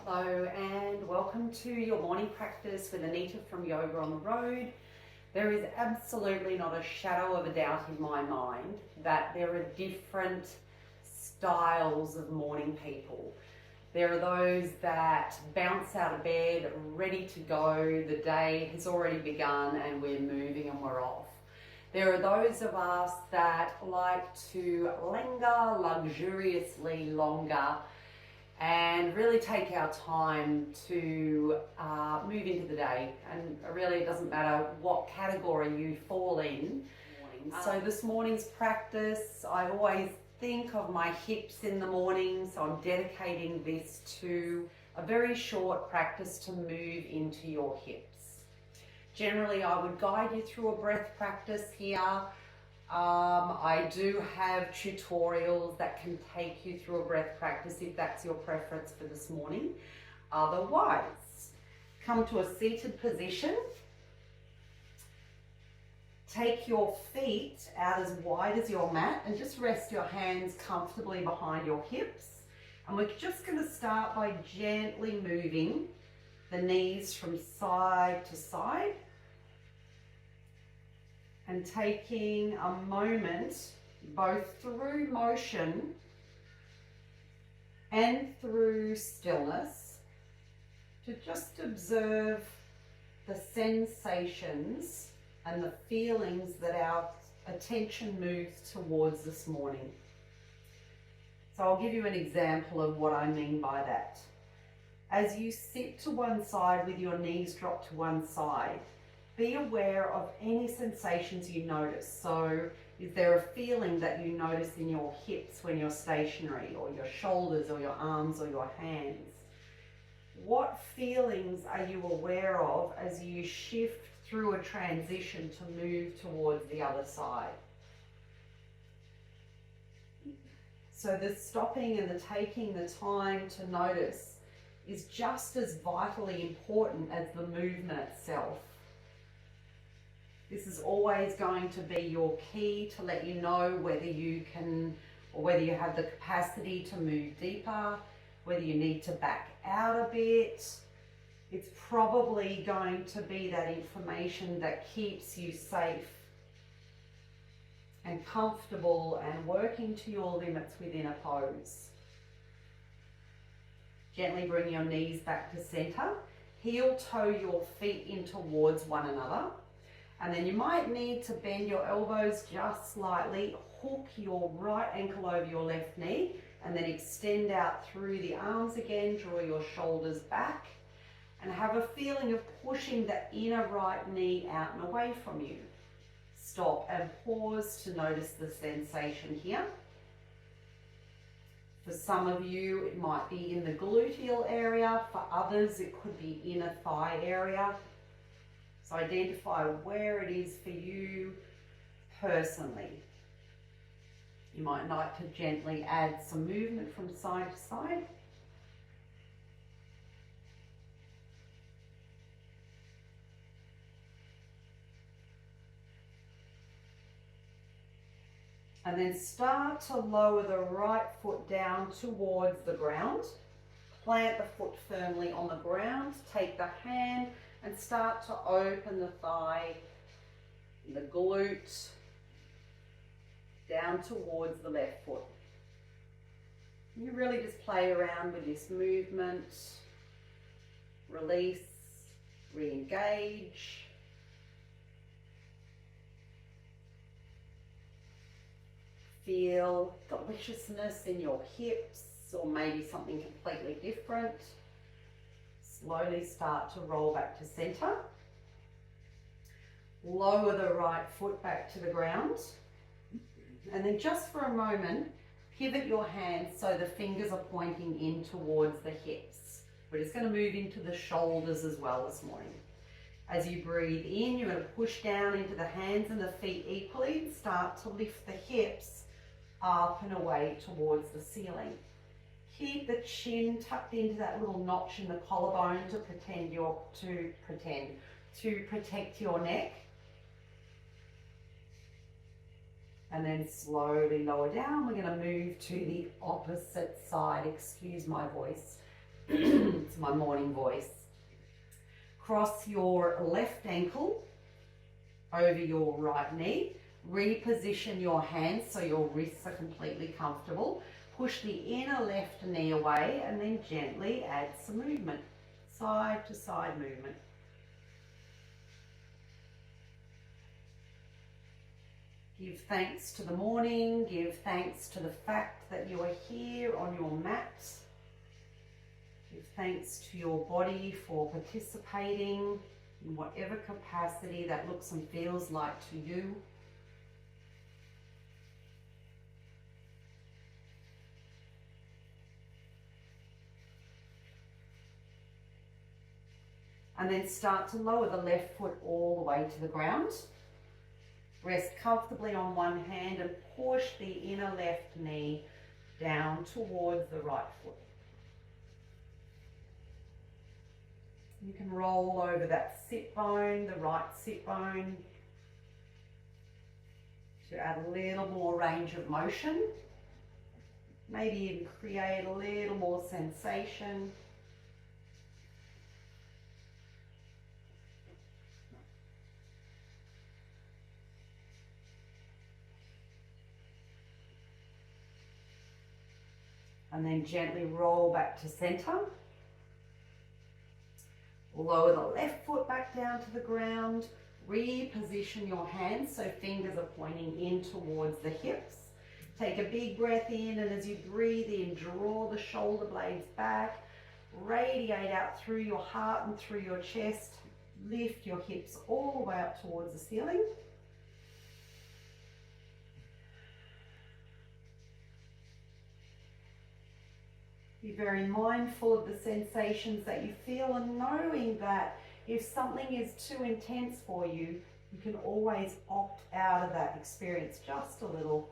Hello and welcome to your morning practice with Anita from Yoga on the Road. There is absolutely not a shadow of a doubt in my mind that there are different styles of morning people. There are those that bounce out of bed ready to go, the day has already begun and we're moving and we're off. There are those of us that like to linger luxuriously longer and really take our time to move into the day, and really it doesn't matter what category you fall in. So this morning's practice, I always think of my hips in the morning, so I'm dedicating this to a very short practice to move into your hips. Generally I would guide you through a breath practice here. I do have tutorials that can take you through a breath practice if that's your preference for this morning. Otherwise, come to a seated position. Take your feet out as wide as your mat and just rest your hands comfortably behind your hips. And we're just going to start by gently moving the knees from side to side, and taking a moment both through motion and through stillness to just observe the sensations and the feelings that our attention moves towards this morning. So I'll give you an example of what I mean by that. As you sit to one side with your knees dropped to one side, be aware of any sensations you notice. So is there a feeling that you notice in your hips when you're stationary, or your shoulders or your arms or your hands? What feelings are you aware of as you shift through a transition to move towards the other side? So the stopping and the taking the time to notice is just as vitally important as the movement itself. This is always going to be your key to let you know whether you can, or whether you have the capacity to move deeper, whether you need to back out a bit. It's probably going to be that information that keeps you safe and comfortable and working to your limits within a pose. Gently bring your knees back to center. Heel toe your feet in towards one another. And then you might need to bend your elbows just slightly, hook your right ankle over your left knee, and then extend out through the arms again, draw your shoulders back, and have a feeling of pushing the inner right knee out and away from you. Stop and pause to notice the sensation here. For some of you, it might be in the gluteal area. For others, it could be inner thigh area. So identify where it is for you personally. You might like to gently add some movement from side to side. And then start to lower the right foot down towards the ground. Plant the foot firmly on the ground. Take the hand and start to open the thigh, the glute, down towards the left foot. You really just play around with this movement. Release, re-engage. Feel deliciousness in your hips, or maybe something completely different. Slowly start to roll back to center. Lower the right foot back to the ground. And then just for a moment, pivot your hands so the fingers are pointing in towards the hips. We're just going to move into the shoulders as well this morning. As you breathe in, you're going to push down into the hands and the feet equally. Start to lift the hips up and away towards the ceiling. Keep the chin tucked into that little notch in the collarbone to protect your neck. And then slowly lower down. We're going to move to the opposite side. Excuse my voice. It's my morning voice. Cross your left ankle over your right knee. Reposition your hands so your wrists are completely comfortable. Push the inner left knee away and then gently add some movement. Side to side movement. Give thanks to the morning. Give thanks to the fact that you are here on your mat. Give thanks to your body for participating in whatever capacity that looks and feels like to you. And then start to lower the left foot all the way to the ground. Rest comfortably on one hand and push the inner left knee down towards the right foot. You can roll over that sit bone, the right sit bone, to add a little more range of motion. Maybe even create a little more sensation. And then gently roll back to center. Lower the left foot back down to the ground. Reposition your hands so fingers are pointing in towards the hips. Take a big breath in, and as you breathe in, draw the shoulder blades back. Radiate out through your heart and through your chest. Lift your hips all the way up towards the ceiling. Be very mindful of the sensations that you feel, and knowing that if something is too intense for you, you can always opt out of that experience just a little.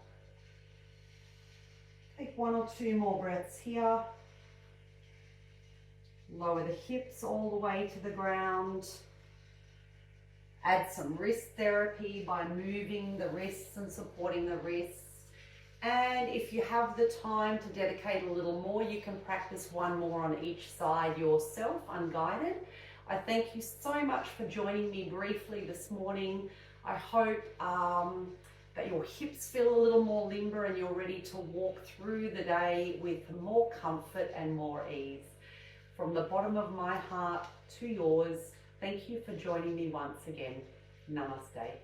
Take 1 or 2 more breaths here. Lower the hips all the way to the ground. Add some wrist therapy by moving the wrists and supporting the wrists. And if you have the time to dedicate a little more, you can practice one more on each side yourself, unguided. I thank you so much for joining me briefly this morning. I hope that your hips feel a little more limber and you're ready to walk through the day with more comfort and more ease. From the bottom of my heart to yours, thank you for joining me once again. Namaste.